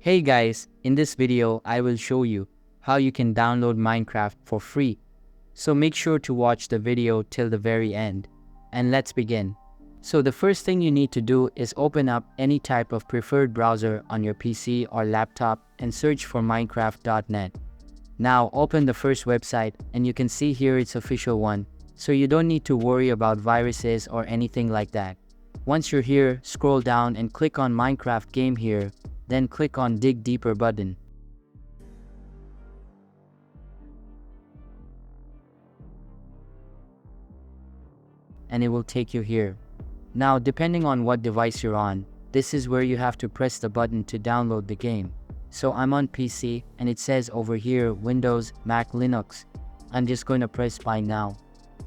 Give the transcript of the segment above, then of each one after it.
Hey guys, in this video I will show you how you can download Minecraft for free. So make sure to watch the video till the very end. And let's begin. So the first thing you need to do is open up any type of preferred browser on your PC or laptop and search for minecraft.net. Now open the first website and you can see here it's official one. So you don't need to worry about viruses or anything like that. Once you're here, scroll down and click on Minecraft game here. Then click on Dig Deeper button. And it will take you here. Now, depending on what device you're on, this is where you have to press the button to download the game. So I'm on PC and it says over here Windows, Mac, Linux. I'm just going to press buy now.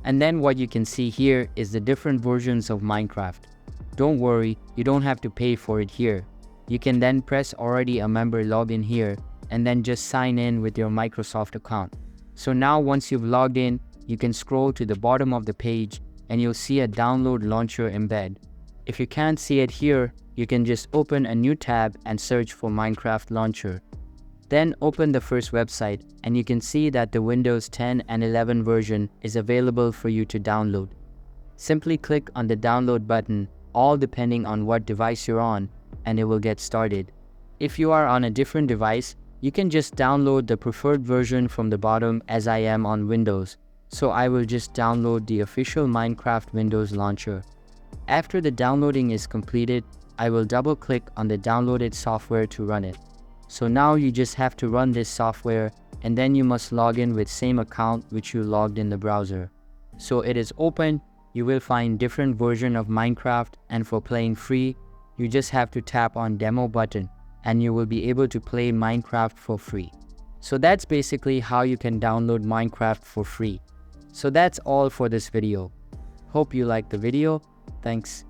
And then what you can see here is the different versions of Minecraft. Don't worry, you don't have to pay for it here. You can then press already a member login here and then just sign in with your Microsoft account. So now once you've logged in, you can scroll to the bottom of the page and you'll see a download launcher embed. If you can't see it here, you can just open a new tab and search for Minecraft launcher. Then open the first website and you can see that the Windows 10 and 11 version is available for you to download. Simply click on the download button, all depending on what device you're on, and it will get started. If you are on a different device, you can just download the preferred version from the bottom as I am on Windows. So I will just download the official Minecraft Windows launcher. After the downloading is completed, I will double click on the downloaded software to run it. So now you just have to run this software and then you must log in with same account which you logged in the browser. So it is open, you will find different version of Minecraft, and for playing free, you just have to tap on demo button and you will be able to play Minecraft for free. So that's basically how you can download Minecraft for free. So that's all for this video. Hope you liked the video. Thanks.